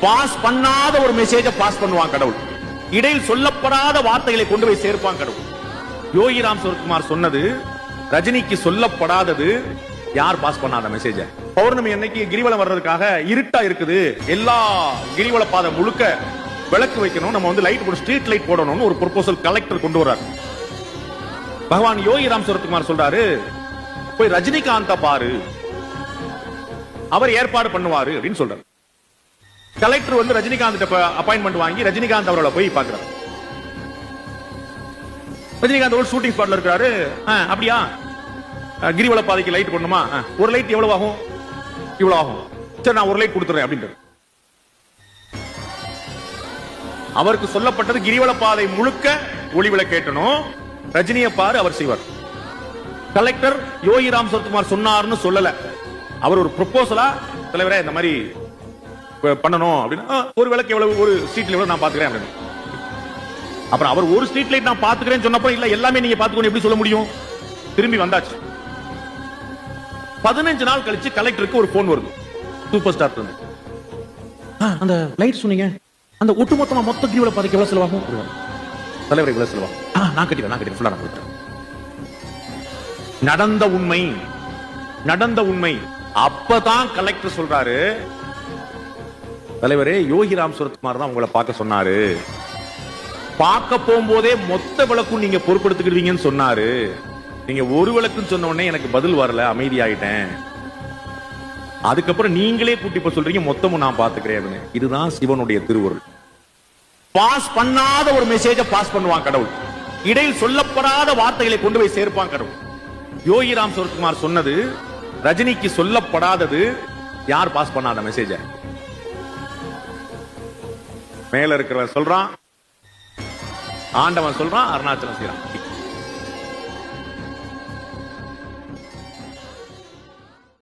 Pass பண்ணாத ஒரு மெசேஜை பாஸ் பண்ணுவான் கடவுள். இடையில் சொல்லப்படாத வார்த்தைகளை கொண்டு போய் சேர்ப்பான் கடவுள். யோகி ராம் சரத்குமார் சொன்னது ரஜினிக்கு சொல்லப்படாதது. யார் பாஸ் பண்ணாத மெசேஜ? பௌர்ணமி அன்னைக்கு கிரிவலம் வர்றதுக்காக இருட்டா இருக்குது, எல்லா கிரிவல பாதை முழுக்க விளக்கு வைக்கணும், நம்ம வந்து லைட் போட, ஸ்ட்ரீட் லைட் போடணும்னு ஒரு ப்ரொபோசல் கலெக்டர் கொண்டு வர்றாரு. பகவான் யோகி ராம் சரத்குமார் சொல்றாரு, போய் ரஜினிகாந்த பாரு, அவர் ஏற்பாடு பண்ணுவாரு அப்படின்னு சொல்றாரு. கலெக்டர் வந்து ரஜினிகாந்த் அப்பாயின்மெண்ட் வாங்கி ரஜினிகாந்த் அவர்களை போய் பாக்குறாரு. ரஜினிகாந்த் ஒரு ஷூட்டிங் ஸ்பாட்ல இருக்காரு. அப்படியா, கிரிவல பாதைக்கு லைட் போடணுமா? ஒரு லைட் எவ்வளவு ஆகும்? இவ்வளவு ஆகும். சரி, நான் ஒரு லைட் கொடுத்துறேன் அப்படின்ட்டு. அவருக்கு சொல்லப்பட்டது கிரிவல பாதை முழுக்க ஒளி விளக்கேற்றணும், ரஜினியை பாரு, அவர் செய்வார். கலெக்டர் யோகி ராம் சரத்குமார் சொன்னார்னு சொல்லல, அவர் ஒரு ப்ரொபோசலா, தலைவரே இந்த மாதிரி பண்ணணும் அப்படின்னு, ஒரு விளக்கு எவ்வளவு, ஒரு ஸ்ட்ரீட் எவ்வளவு நான் பாத்துக்கிறேன் அப்படின்னு. அப்புறம் அவர் ஒரு ஸ்ட்ரீட் லைட் நான் பாத்துக்கிறேன்னு சொன்னப்போ, இல்ல எல்லாமே நீங்க பாத்துக்கணும் எப்படி சொல்ல முடியும்? திரும்பி வந்தாச்சு. 15 நாள் கழிச்சு கலெக்டருக்கு ஒரு போன் வருது சூப்பர் ஸ்டார் இருந்து. அந்த லைட் சொன்னீங்க, அந்த ஒட்டுமொத்தமா மொத்த கிரிவல பாதைக்கு எவ்வளவு செலவாகும்? தலைவர் எவ்வளவு செலவாகும்? நான் கட்டிக்கிறேன் ஃபுல்லா நான் கொடுத்துறேன். நடந்த உண்மை. அப்பதான் கலெக்டர் சொல்றாரு, தலைவரே யோகி ராம் சரத்குமார் தான் உங்களை பார்க்க சொன்னாரு, பார்க்க போகும்போதே மொத்த விளக்கும் நீங்க பொறுப்படுத்திக்கிடுவீங்கன்னு சொன்னாரு, நீங்க ஒரு விளக்குன்னு சொன்ன உடனே எனக்கு பதில் வரல, அமைதியாயிட்டேன், அதுக்கப்புறம் நீங்களே கூட்டி போய் சொல்றீங்க மொத்தமும் நான் பாத்துக்கிறேன். இதுதான் சிவனுடைய திருவருள். பாஸ் பண்ணாத ஒரு மெசேஜை பாஸ் பண்ணுவான் கடவுள். இடையில் சொல்லப்படாத வார்த்தைகளை கொண்டு போய் சேர்ப்பான் கடவுள். யோகி ராம் சரத்குமார் சொன்னது ரஜினிக்கு சொல்லப்படாதது. யார் பாஸ் பண்ணாத மெசேஜ? மேல இருக்கிறவன் சொல்றான், ஆண்டவன் சொல்றான், அருணாச்சலம் செய்றான்.